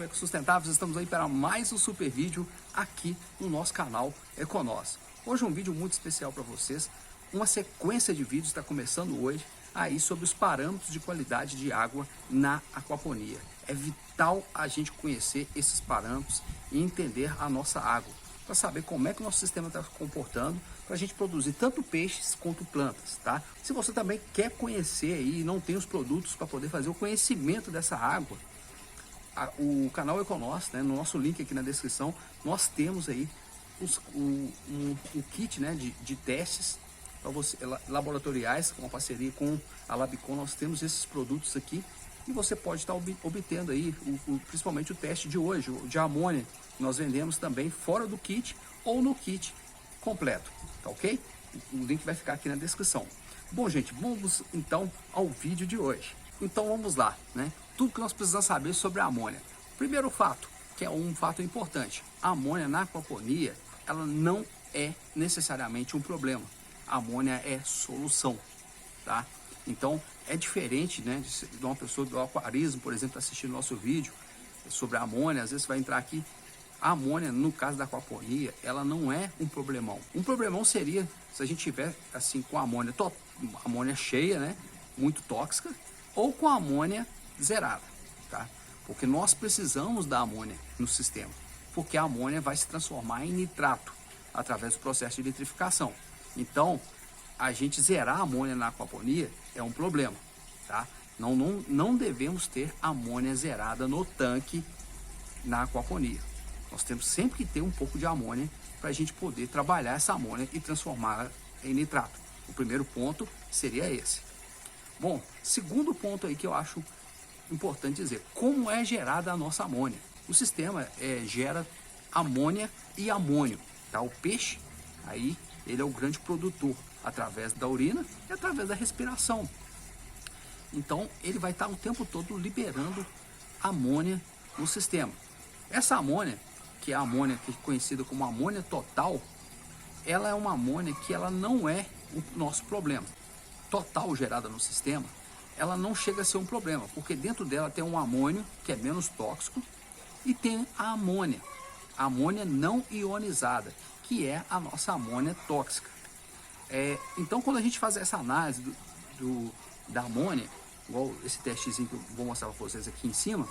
Ecosustentáveis, estamos aí para mais um super vídeo aqui no nosso canal Econós. Hoje um vídeo muito especial para vocês, uma sequência de vídeos está começando hoje aí sobre os parâmetros de qualidade de água na aquaponia. É vital a gente conhecer esses parâmetros e entender a nossa água, para saber como é que o nosso sistema está se comportando, para a gente produzir tanto peixes quanto plantas, tá? Se você também quer conhecer aí e não tem os produtos para poder fazer o conhecimento dessa água, o canal Econós, né, no nosso link aqui na descrição, nós temos aí um kit, né, de testes para você, laboratoriais, com uma parceria com a Labicon. Nós temos esses produtos aqui e você pode estar obtendo aí, principalmente o teste de hoje, o de amônia. Nós vendemos também fora do kit ou no kit completo, tá ok? O link vai ficar aqui na descrição. Bom, gente, vamos então ao vídeo de hoje. Então vamos lá, né? Tudo que nós precisamos saber sobre a amônia. Primeiro fato, que é um fato importante: a amônia na aquaponia, ela não é necessariamente um problema. A amônia é solução, tá? Então é diferente, né, de uma pessoa do aquarismo, por exemplo, assistindo nosso vídeo sobre a amônia. Às vezes você vai entrar aqui, a amônia, no caso da aquaponia, ela não é um problemão. Um problemão seria se a gente tiver assim com a amônia cheia, né, muito tóxica, ou com a amônia zerada, tá? Porque nós precisamos da amônia no sistema, porque a amônia vai se transformar em nitrato através do processo de nitrificação. Então, a gente zerar a amônia na aquaponia é um problema, tá? Não devemos ter amônia zerada no tanque na aquaponia. Nós temos sempre que ter um pouco de amônia para a gente poder trabalhar essa amônia e transformá-la em nitrato. O primeiro ponto seria esse. Bom, segundo ponto aí que eu acho importante dizer: como é gerada a nossa amônia? O sistema gera amônia e amônio, tá? O peixe, aí, ele é o grande produtor através da urina e através da respiração. Então, ele vai estar o tempo todo liberando amônia no sistema. Essa amônia, que é a amônia que é conhecida como amônia total, ela é uma amônia que ela não é o nosso problema. Total gerada no sistema, ela não chega a ser um problema, porque dentro dela tem um amônio que é menos tóxico e tem a amônia não ionizada, que é a nossa amônia tóxica. Então, quando a gente faz essa análise da amônia, igual esse testezinho que eu vou mostrar para vocês aqui em cima,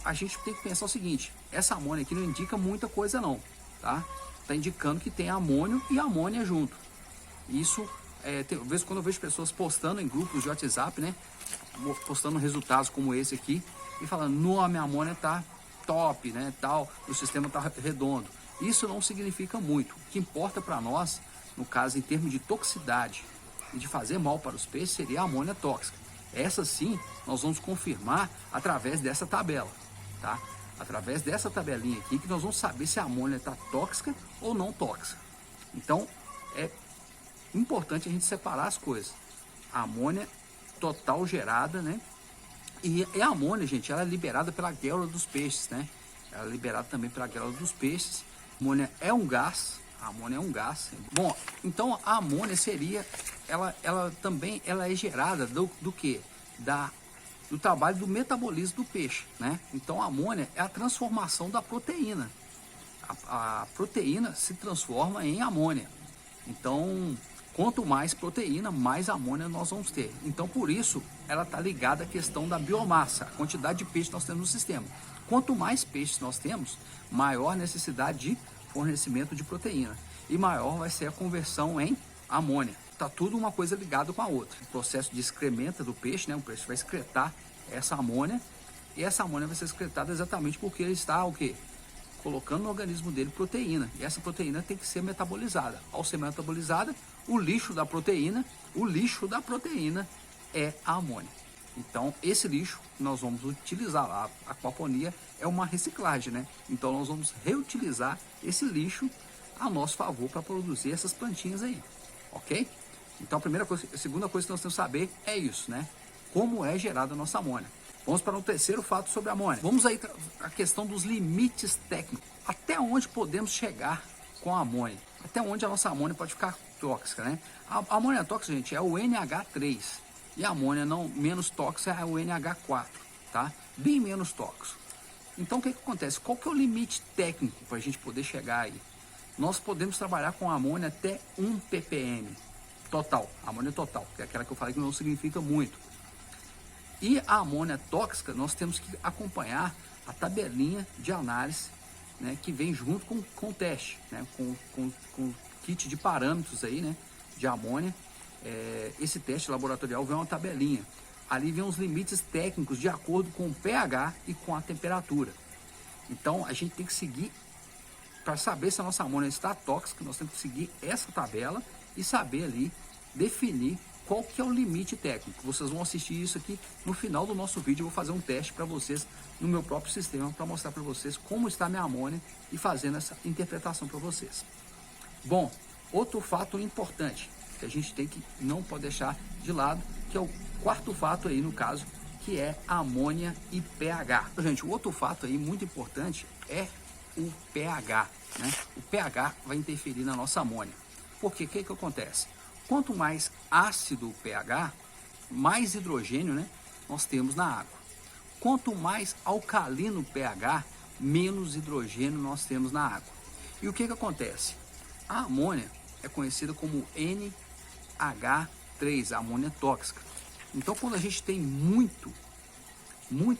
a gente tem que pensar o seguinte: essa amônia aqui não indica muita coisa não, tá? Tá indicando que tem amônio e amônia junto. Isso, quando eu vejo pessoas postando em grupos de WhatsApp, né, postando resultados como esse aqui, e falando: não, a minha amônia tá top, né, tal, o sistema tá redondo. Isso não significa muito. O que importa para nós, no caso, em termos de toxicidade e de fazer mal para os peixes, seria a amônia tóxica. Essa sim, nós vamos confirmar através dessa tabela, tá? Através dessa tabelinha aqui, que nós vamos saber se a amônia está tóxica ou não tóxica. Então, é importante a gente separar as coisas. A amônia total gerada, né? E a amônia, gente, ela é liberada pela glândula dos peixes, né? Ela é liberada também pela glândula dos peixes. A amônia é um gás. A amônia é um gás. Bom, então a amônia seria, ela também é gerada do quê? Do trabalho do metabolismo do peixe, né? Então a amônia é a transformação da proteína. A proteína se transforma em amônia. Então, quanto mais proteína, mais amônia nós vamos ter. Então, por isso, ela está ligada à questão da biomassa, a quantidade de peixe que nós temos no sistema. Quanto mais peixes nós temos, maior necessidade de fornecimento de proteína e maior vai ser a conversão em amônia. Tá tudo uma coisa ligada com a outra. O processo de excremento do peixe, né? O peixe vai excretar essa amônia e essa amônia vai ser excretada exatamente porque ele está o quê? Colocando no organismo dele proteína, e essa proteína tem que ser metabolizada. Ao ser metabolizada, o lixo da proteína é a amônia. Então, esse lixo nós vamos utilizar. A aquaponia é uma reciclagem, né? Então, nós vamos reutilizar esse lixo a nosso favor para produzir essas plantinhas aí, ok? Então, a segunda coisa que nós temos que saber é isso, né? Como é gerada a nossa amônia. Vamos para o terceiro fato sobre a amônia. Vamos aí a questão dos limites técnicos. Até onde podemos chegar com a amônia? Até onde a nossa amônia pode ficar tóxica, né? A amônia tóxica, gente, é o NH3. E a amônia não menos tóxica é o NH4, tá? Bem menos tóxico. Então o que acontece? Qual que é o limite técnico para a gente poder chegar aí? Nós podemos trabalhar com amônia até 1 ppm total, amônia total, que é aquela que eu falei que não significa muito. E a amônia tóxica, nós temos que acompanhar a tabelinha de análise, né, que vem junto com o teste, né, com kit de parâmetros aí, né, de amônia. Esse teste laboratorial vem uma tabelinha. Ali vem os limites técnicos de acordo com o pH e com a temperatura. Então a gente tem que seguir, para saber se a nossa amônia está tóxica, nós temos que seguir essa tabela e saber ali definir qual que é o limite técnico. Vocês vão assistir isso aqui no final do nosso vídeo. Eu vou fazer um teste para vocês no meu próprio sistema para mostrar para vocês como está a minha amônia e fazendo essa interpretação para vocês. Bom, outro fato importante que a gente não pode deixar de lado, que é o quarto fato aí no caso, que é a amônia e pH. Gente, o outro fato aí muito importante é o pH, né? O pH vai interferir na nossa amônia. Porque o que acontece? Quanto mais ácido o pH, mais hidrogênio, né, nós temos na água. Quanto mais alcalino o pH, menos hidrogênio nós temos na água. E o que acontece? A amônia é conhecida como NH3, a amônia tóxica. Então, quando a gente tem muito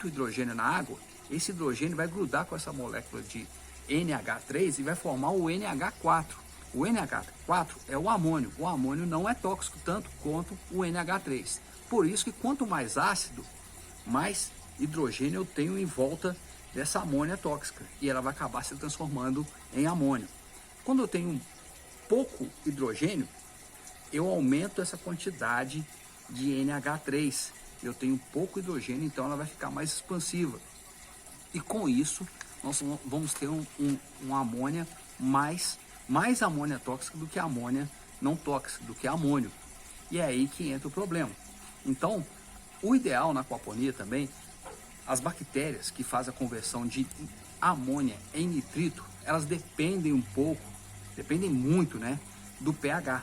hidrogênio na água, esse hidrogênio vai grudar com essa molécula de NH3 e vai formar o NH4. O NH4 é o amônio. O amônio não é tóxico tanto quanto o NH3. Por isso que quanto mais ácido, mais hidrogênio eu tenho em volta dessa amônia tóxica. E ela vai acabar se transformando em amônio. Quando eu tenho pouco hidrogênio, eu aumento essa quantidade de NH3. Eu tenho pouco hidrogênio, então ela vai ficar mais expansiva. E com isso, nós vamos ter uma amônia mais amônia tóxica do que a amônia não tóxica, do que amônio. E é aí que entra o problema. Então, o ideal na aquaponia também, as bactérias que fazem a conversão de amônia em nitrito, elas dependem muito, né, do pH.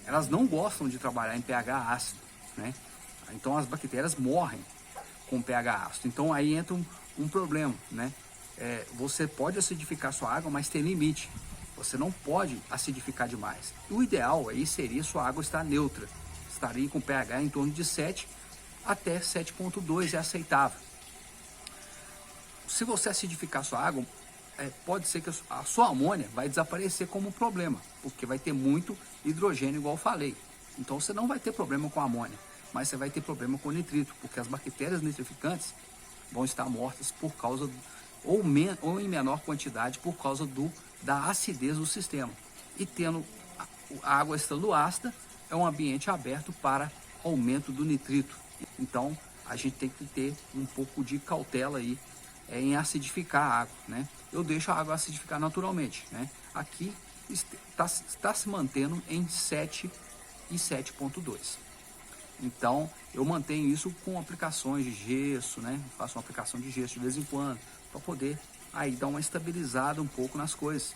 Elas não gostam de trabalhar em pH ácido, né? Então as bactérias morrem com pH ácido. Então aí entra um problema, né? Você pode acidificar sua água, mas tem limite. Você não pode acidificar demais. O ideal aí seria sua água estar neutra. Estaria com pH em torno de 7 até 7,2 é aceitável. Se você acidificar sua água, pode ser que a sua amônia vai desaparecer como problema, porque vai ter muito hidrogênio, igual eu falei. Então você não vai ter problema com a amônia, mas você vai ter problema com o nitrito, porque as bactérias nitrificantes vão estar mortas por causa, ou em menor quantidade, por causa da acidez do sistema. E tendo a água estando ácida, é um ambiente aberto para aumento do nitrito. Então a gente tem que ter um pouco de cautela aí em acidificar a água, né? Eu deixo a água acidificar naturalmente, né? Aqui está se mantendo em 7 e 7,2. Então eu mantenho isso com aplicações de gesso, né? Faço uma aplicação de gesso de vez em quando, para poder aí dar uma estabilizada um pouco nas coisas.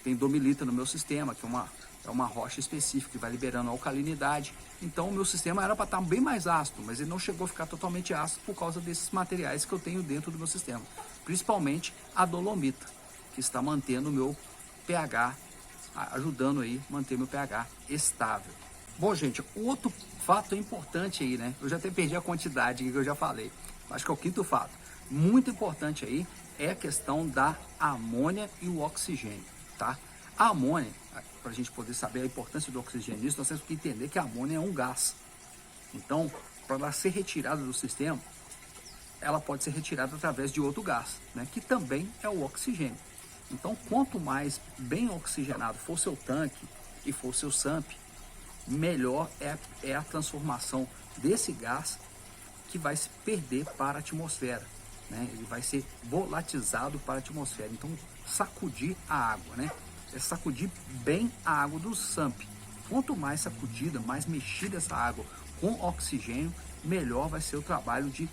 Tem domilita no meu sistema, que é uma rocha específica que vai liberando alcalinidade. Então o meu sistema era para estar bem mais ácido, mas ele não chegou a ficar totalmente ácido por causa desses materiais que eu tenho dentro do meu sistema. Principalmente a dolomita, que está mantendo o meu pH, ajudando aí a manter meu pH estável. Bom, gente, outro fato importante aí, né? Eu já até perdi a quantidade que eu já falei. Acho que é o quinto fato. Muito importante aí é a questão da amônia e o oxigênio, tá? A amônia, para a gente poder saber a importância do oxigênio nisso, nós temos que entender que a amônia é um gás. Então, para ela ser retirada do sistema, ela pode ser retirada através de outro gás, né, que também é o oxigênio. Então, quanto mais bem oxigenado for seu tanque e for seu SAMP, melhor é a transformação desse gás, que vai se perder para a atmosfera, né? Ele vai ser volatilizado para a atmosfera. Então, sacudir a água, né? É sacudir bem a água do SAMP. Quanto mais sacudida, mais mexida essa água com oxigênio, melhor vai ser o trabalho de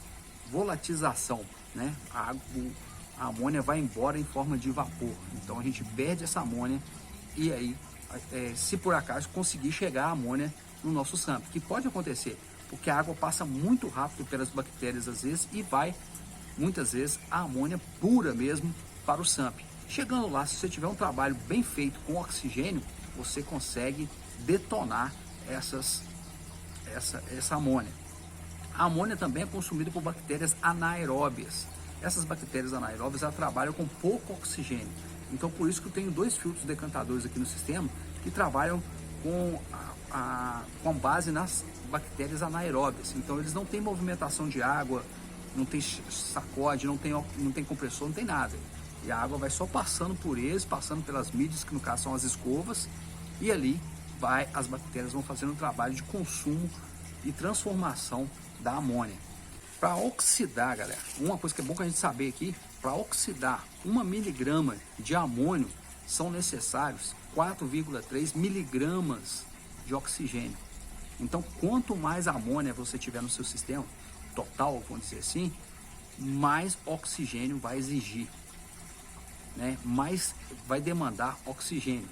volatilização, né? A amônia vai embora em forma de vapor. Então a gente perde essa amônia e aí, se por acaso conseguir chegar a amônia no nosso SAMP, que pode acontecer, porque a água passa muito rápido pelas bactérias às vezes e vai muitas vezes a amônia pura mesmo para o SAMP. Chegando lá, se você tiver um trabalho bem feito com oxigênio, você consegue detonar essa amônia. A amônia também é consumida por bactérias anaeróbias. Essas bactérias anaeróbias trabalham com pouco oxigênio. Então, por isso que eu tenho 2 filtros decantadores aqui no sistema que trabalham com base nas bactérias anaeróbias. Então, eles não têm movimentação de água, não tem sacode, não tem compressor, não tem nada. E a água vai só passando por eles, passando pelas mídias, que no caso são as escovas, e ali as bactérias vão fazendo um trabalho de consumo e transformação da amônia. Para oxidar, galera, uma coisa que é bom que a gente saber aqui, para oxidar 1 miligrama de amônio, são necessários 4,3 miligramas de oxigênio. Então, quanto mais amônia você tiver no seu sistema total, vamos dizer assim, mais oxigênio vai exigir, né? Mais vai demandar oxigênio.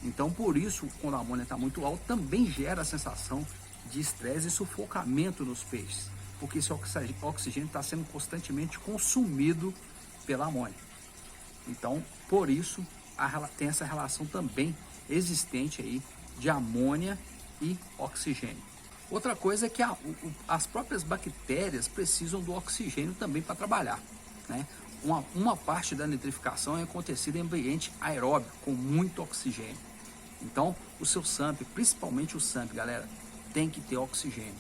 Então, por isso, quando a amônia está muito alta, também gera a sensação de estresse e sufocamento nos peixes, porque esse oxigênio está sendo constantemente consumido pela amônia. Então, por isso, tem essa relação também existente aí de amônia e oxigênio. Outra coisa é que as próprias bactérias precisam do oxigênio também para trabalhar, né? Uma parte da nitrificação é acontecida em ambiente aeróbico, com muito oxigênio. Então, o seu SAMP, principalmente o SAMP, galera, tem que ter oxigênio.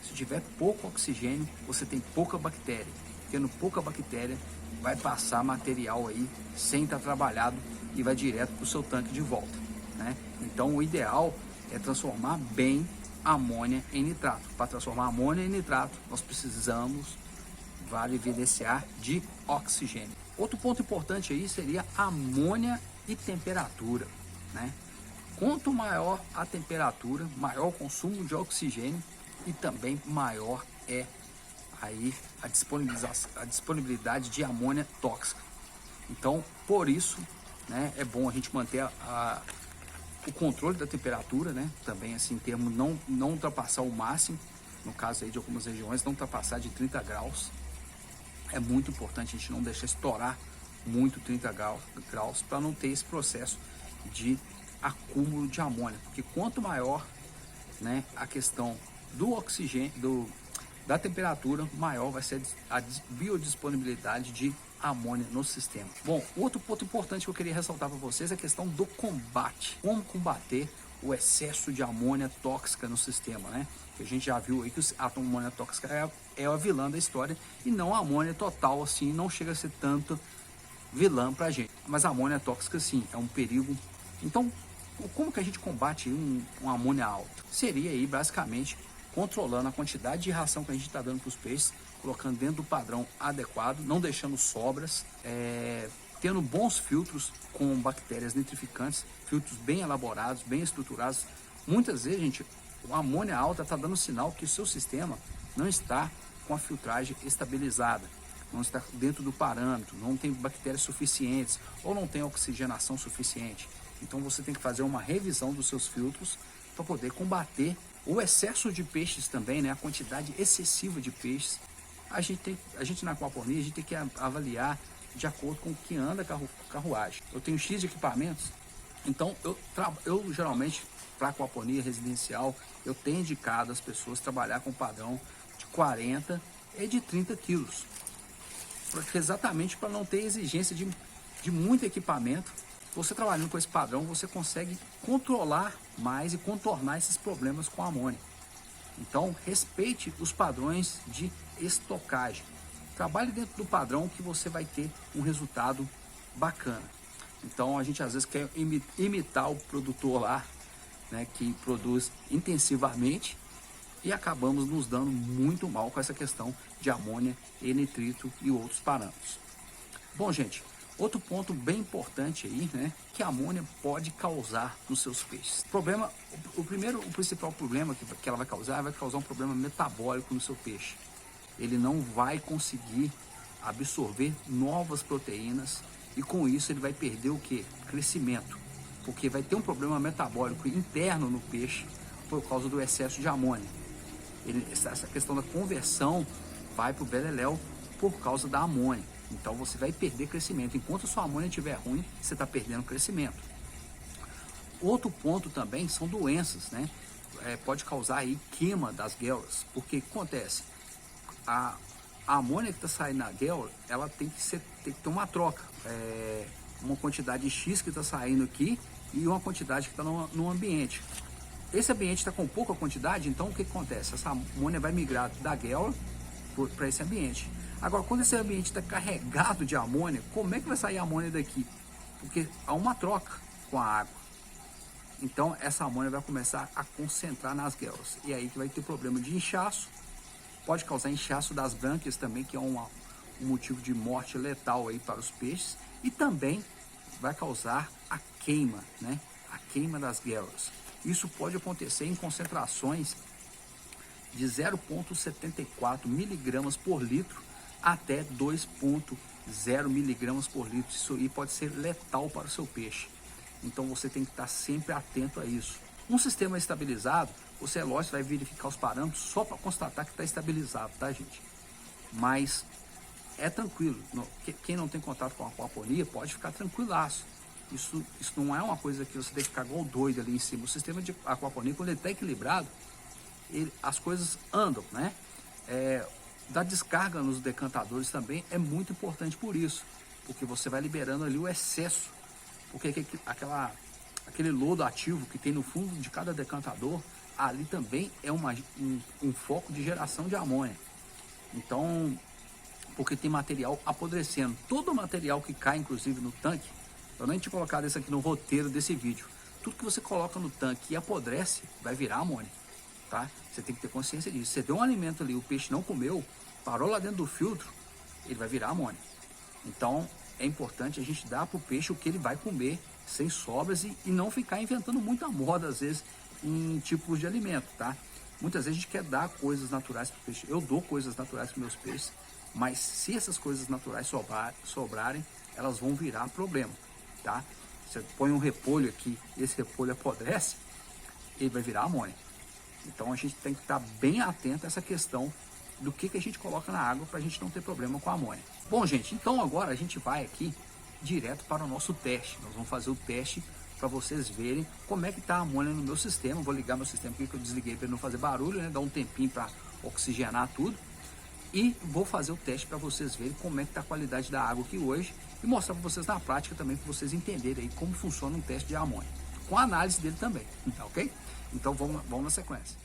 Se tiver pouco oxigênio, você tem pouca bactéria. Tendo pouca bactéria, vai passar material aí sem estar trabalhado e vai direto para o seu tanque de volta, né? Então, o ideal é transformar bem a amônia em nitrato. Para transformar a amônia em nitrato, nós precisamos, vale evidenciar, de oxigênio. Outro ponto importante aí seria a amônia e temperatura, né? Quanto maior a temperatura, maior o consumo de oxigênio e também maior é aí a disponibilidade de amônia tóxica. Então, por isso, né, é bom a gente manter o controle da temperatura, né? Também assim, em termos não ultrapassar o máximo, no caso aí de algumas regiões, não ultrapassar de 30 graus. É muito importante a gente não deixar estourar muito 30 graus para não ter esse processo de acúmulo de amônia, porque quanto maior, né, a questão do oxigênio, da temperatura, maior vai ser a biodisponibilidade de amônia no sistema. Bom, outro ponto importante que eu queria ressaltar para vocês é a questão do combate. Como combater o excesso de amônia tóxica no sistema, né? A gente já viu aí que a amônia tóxica é a vilã da história e não a amônia total, assim, não chega a ser tanto vilã pra gente. Mas a amônia tóxica, sim, é um perigo. Então, como que a gente combate uma amônia alta? Seria aí, basicamente, controlando a quantidade de ração que a gente está dando para os peixes, colocando dentro do padrão adequado, não deixando sobras, tendo bons filtros com bactérias nitrificantes, filtros bem elaborados, bem estruturados. Muitas vezes, gente, a amônia alta está dando sinal que o seu sistema não está com a filtragem estabilizada, não está dentro do parâmetro, não tem bactérias suficientes ou não tem oxigenação suficiente. Então você tem que fazer uma revisão dos seus filtros para poder combater o excesso de peixes também, né? A quantidade excessiva de peixes. A gente na aquaponia, a gente tem que avaliar de acordo com o que anda a carruagem. Eu tenho X de equipamentos, então eu geralmente, para aquaponia residencial, eu tenho indicado as pessoas trabalhar com padrão de 40 e de 30 quilos. Exatamente para não ter exigência de muito equipamento. Você trabalhando com esse padrão, você consegue controlar mais e contornar esses problemas com a amônia. Então, respeite os padrões de estocagem. Trabalhe dentro do padrão que você vai ter um resultado bacana. Então, a gente às vezes quer imitar o produtor lá, né, que produz intensivamente e acabamos nos dando muito mal com essa questão de amônia e nitrito e outros parâmetros. Bom, gente, outro ponto bem importante aí, né, que a amônia pode causar nos seus peixes. O principal problema que ela vai causar um problema metabólico no seu peixe. Ele não vai conseguir absorver novas proteínas e com isso ele vai perder o quê? Crescimento, porque vai ter um problema metabólico interno no peixe por causa do excesso de amônia. Essa questão da conversão vai para o beleléu por causa da amônia. Então você vai perder crescimento. Enquanto a sua amônia estiver ruim, você está perdendo crescimento. Outro ponto também são doenças, né? Pode causar aí queima das guelras. Porque o que acontece? A amônia que está saindo na guelra, ela tem que ter uma troca. Uma quantidade X que está saindo aqui e uma quantidade que está no ambiente. Esse ambiente está com pouca quantidade, então o que acontece? Essa amônia vai migrar da guelra para esse ambiente. Agora, quando esse ambiente está carregado de amônia, como é que vai sair a amônia daqui? Porque há uma troca com a água. Então, essa amônia vai começar a concentrar nas guelras. E aí que vai ter problema de inchaço. Pode causar inchaço das brânquias também, que é um motivo de morte letal aí para os peixes. E também vai causar a queima, né? A queima das guelras. Isso pode acontecer em concentrações de 0,74 miligramas por litro até 2,0 miligramas por litro. Isso aí pode ser letal para o seu peixe. Então você tem que estar sempre atento a isso. Um sistema estabilizado, você, lógico, vai verificar os parâmetros só para constatar que está estabilizado, tá, gente? Mas é tranquilo. Quem não tem contato com a aquaponia pode ficar tranquilaço. Isso não é uma coisa que você tem que ficar igual doido ali em cima. O sistema de aquaponia, quando ele está equilibrado, as coisas andam, né? Da descarga nos decantadores também é muito importante por isso, porque você vai liberando ali o excesso, porque aquele lodo ativo que tem no fundo de cada decantador, ali também é um foco de geração de amônia. Então, porque tem material apodrecendo. Todo o material que cai, inclusive, no tanque, eu nem tinha colocado isso aqui no roteiro desse vídeo. Tudo que você coloca no tanque e apodrece, vai virar amônia, tá? Você tem que ter consciência disso. Você deu um alimento ali, o peixe não comeu, parou lá dentro do filtro, ele vai virar amônia. Então, é importante a gente dar para o peixe o que ele vai comer, sem sobras, e não ficar inventando muita moda, às vezes, em tipos de alimento, tá? Muitas vezes a gente quer dar coisas naturais para o peixe. Eu dou coisas naturais para meus peixes, mas se essas coisas naturais sobrarem, elas vão virar problema, tá? Você põe um repolho aqui, esse repolho apodrece, ele vai virar amônia. Então a gente tem que estar bem atento a essa questão do que a gente coloca na água para a gente não ter problema com a amônia. Bom, gente, então agora a gente vai aqui direto para o nosso teste. Nós vamos fazer o teste para vocês verem como é que está a amônia no meu sistema. Vou ligar meu sistema aqui, que eu desliguei para ele não fazer barulho, né? Dar um tempinho para oxigenar tudo. E vou fazer o teste para vocês verem como é que está a qualidade da água aqui hoje e mostrar para vocês na prática também, para vocês entenderem aí como funciona um teste de amônia, com a análise dele também, tá ok? Então vamos na sequência.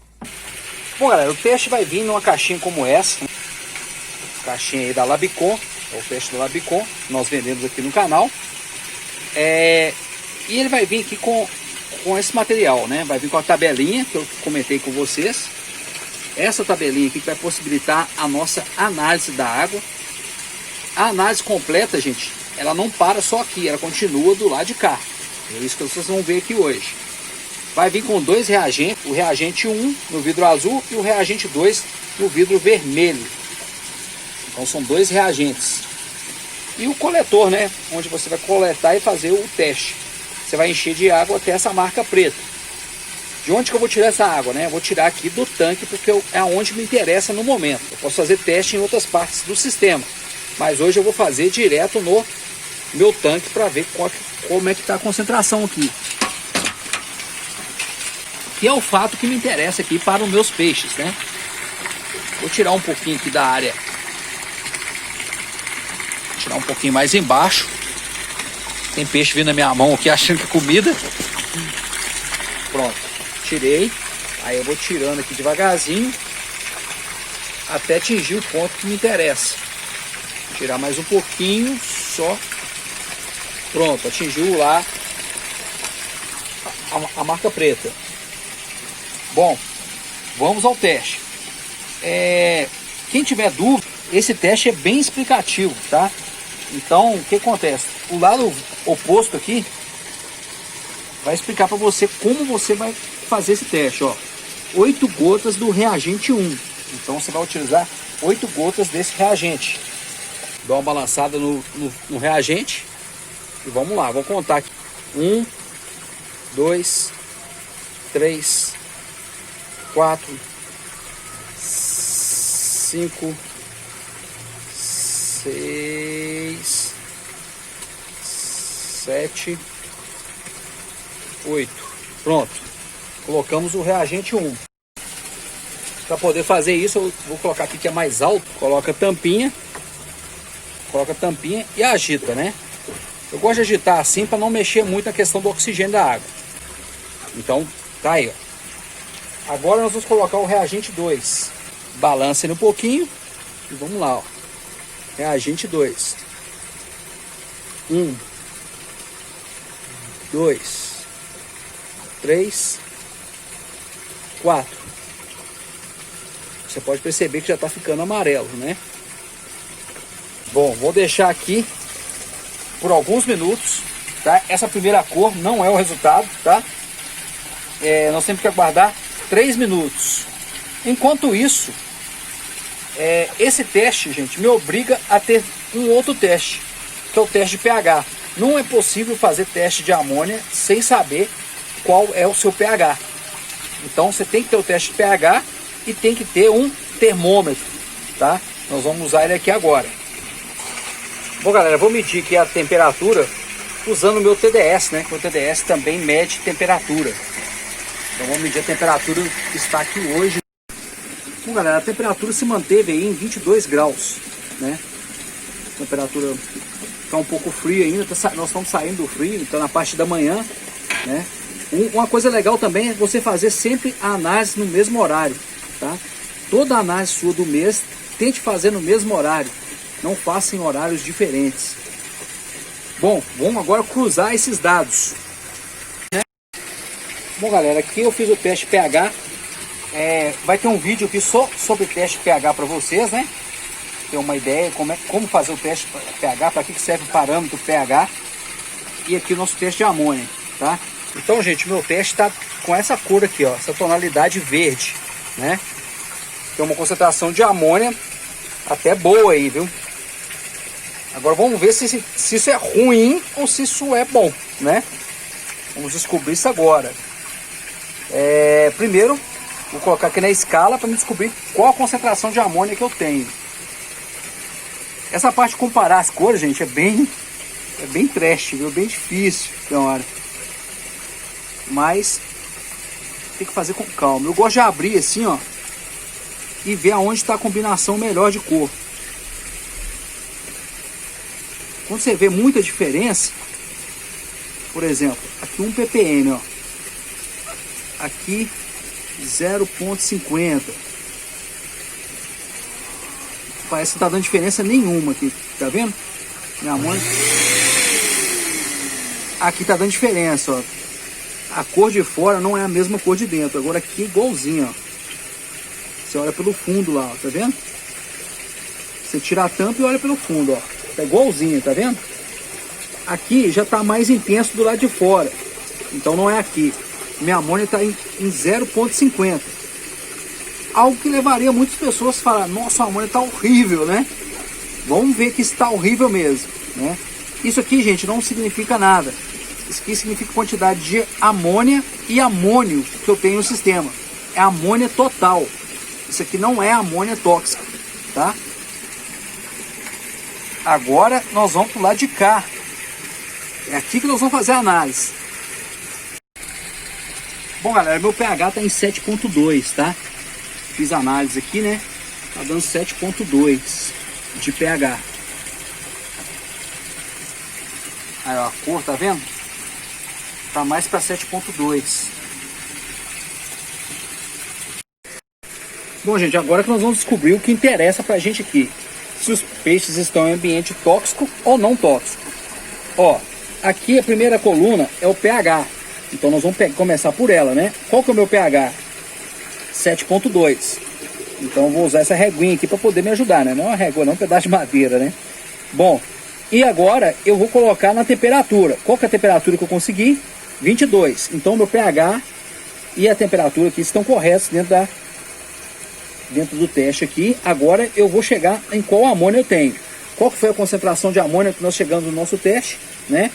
Bom, galera, o teste vai vir numa caixinha como essa, caixinha aí da Labicon, é o teste da Labicon, nós vendemos aqui no canal. E ele vai vir aqui com esse material, né? Vai vir com a tabelinha que eu comentei com vocês. Essa tabelinha aqui que vai possibilitar a nossa análise da água. A análise completa, gente, ela não para só aqui, ela continua do lado de cá. É isso que vocês vão ver aqui hoje. Vai vir com dois reagentes, o reagente 1 no vidro azul e o reagente 2 no vidro vermelho. Então são dois reagentes. E o coletor, né, onde você vai coletar e fazer o teste. Você vai encher de água até essa marca preta. De onde que eu vou tirar essa água, né? Eu vou tirar aqui do tanque, porque é onde me interessa no momento. Eu posso fazer teste em outras partes do sistema, mas hoje eu vou fazer direto no meu tanque para ver como é que está a concentração aqui. Que é o fato que me interessa aqui para os meus peixes, né? Vou tirar um pouquinho aqui da área. Vou tirar um pouquinho mais embaixo. Tem peixe vindo na minha mão aqui achando que é comida. Pronto, tirei. Aí eu vou tirando aqui devagarzinho até atingir o ponto que me interessa. Vou tirar mais um pouquinho só. Pronto, atingiu lá a marca preta. Bom, vamos ao teste. Quem tiver dúvida, esse teste é bem explicativo, tá? Então, o que acontece? O lado oposto aqui vai explicar para você como você vai fazer esse teste, ó. 8 gotas do reagente 1. Então você vai utilizar 8 gotas desse reagente. Dá uma balançada no reagente e vamos lá, vou contar aqui. 1, 2, 3, 4, 5, 6, 7, 8. Pronto. Colocamos o reagente 1. Para poder fazer isso, eu vou colocar aqui que é mais alto. Coloca a tampinha e agita, né? Eu gosto de agitar assim para não mexer muito na questão do oxigênio da água. Então, tá aí, ó. Agora nós vamos colocar o reagente 2. Balança ele um pouquinho e vamos lá, ó. Reagente 2. 1, 2, 3, 4. Você pode perceber que já está ficando amarelo, né? Bom, vou deixar aqui por alguns minutos, tá? Essa primeira cor não é o resultado, tá? Nós temos que aguardar 3 minutos. Enquanto isso, esse teste, gente, me obriga a ter um outro teste, que é o teste de pH. Não é possível fazer teste de amônia sem saber qual é o seu pH. Então você tem que ter o teste de pH e tem que ter um termômetro, tá? Nós vamos usar ele aqui agora. Bom, galera, vou medir aqui a temperatura usando o meu TDS, né? O TDS também mede temperatura. Então vamos medir a temperatura que está aqui hoje. Bom, galera, a temperatura se manteve aí em 22 graus, né? A temperatura está um pouco fria ainda, nós estamos saindo do frio, então na parte da manhã, né? Uma coisa legal também é você fazer sempre a análise no mesmo horário, tá? Toda a análise sua do mês, tente fazer no mesmo horário, não faça em horários diferentes. Bom, vamos agora cruzar esses dados, né? Bom, galera, aqui eu fiz o teste pH, vai ter um vídeo aqui só sobre teste pH para vocês, né? Ter uma ideia como fazer o teste pH, para que serve o parâmetro pH, e aqui o nosso teste de amônia, tá? Então, gente, meu teste está com essa cor aqui, ó, essa tonalidade verde, né? Tem uma concentração de amônia até boa aí, viu? Agora vamos ver se isso é ruim ou se isso é bom, né? Vamos descobrir isso agora. Primeiro, vou colocar aqui na escala para me descobrir qual a concentração de amônia que eu tenho. Essa parte de comparar as cores, gente, é bem trash, viu? Bem difícil, então, hora. Mas tem que fazer com calma. Eu gosto de abrir assim, ó, e ver aonde está a combinação melhor de cor. Quando você vê muita diferença, por exemplo, aqui 1 ppm, ó, aqui 0,50. Parece que não tá dando diferença nenhuma aqui, tá vendo? Minha mãe. Aqui tá dando diferença, ó. A cor de fora não é a mesma cor de dentro. Agora aqui é igualzinho, ó. Você olha pelo fundo lá, ó, tá vendo? Você tira a tampa e olha pelo fundo, ó. Tá igualzinho, tá vendo? Aqui já tá mais intenso do lado de fora. Então não é aqui. Minha amônia tá em 0,50. Algo que levaria muitas pessoas a falar: nossa, a amônia tá horrível, né? Vamos ver que está horrível mesmo, né? Isso aqui, gente, não significa nada. Isso aqui significa quantidade de amônia e amônio que eu tenho no sistema. É amônia total. Isso aqui não é amônia tóxica, tá? Agora nós vamos pro lado de cá. É aqui que nós vamos fazer a análise. Bom, galera, meu pH tá em 7,2, tá? Fiz a análise aqui, né? Tá dando 7,2 de pH. Aí, ó, a cor, tá vendo? Tá mais para 7,2. Bom, gente, agora que nós vamos descobrir o que interessa pra gente aqui. Se os peixes estão em ambiente tóxico ou não tóxico. Ó, aqui a primeira coluna é o pH. Então nós vamos começar por ela, né? Qual que é o meu pH? 7,2. Então eu vou usar essa reguinha aqui para poder me ajudar, né? Não é uma régua, não, é um pedaço de madeira, né? Bom, e agora eu vou colocar na temperatura. Qual que é a temperatura que eu consegui? 22. Então meu pH e a temperatura aqui estão corretos dentro do teste aqui. Agora eu vou chegar em qual amônia eu tenho. Qual que foi a concentração de amônia que nós chegamos no nosso teste, né?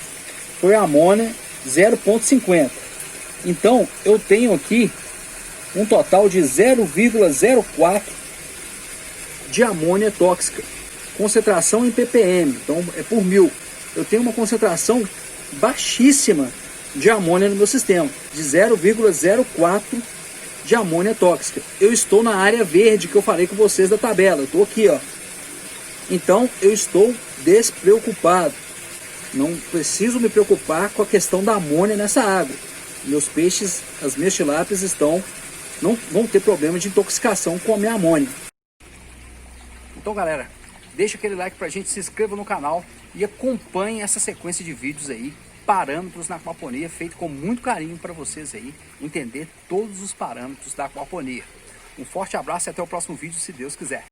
Foi a amônia 0,50. Então eu tenho aqui um total de 0,04 de amônia tóxica. concentração em ppm, então é por 1000. Eu tenho uma concentração baixíssima de amônia no meu sistema, de 0,04 de amônia tóxica. Eu estou na área verde que eu falei com vocês da tabela, eu estou aqui, ó. Então eu estou despreocupado, não preciso me preocupar com a questão da amônia nessa água. Meus peixes, as minhas tilápias não vão ter problema de intoxicação com a minha amônia. Então galera, deixa aquele like pra gente, se inscreva no canal e acompanhe essa sequência de vídeos aí, parâmetros na aquaponia, feito com muito carinho para vocês aí, entender todos os parâmetros da aquaponia. Um forte abraço e até o próximo vídeo, se Deus quiser.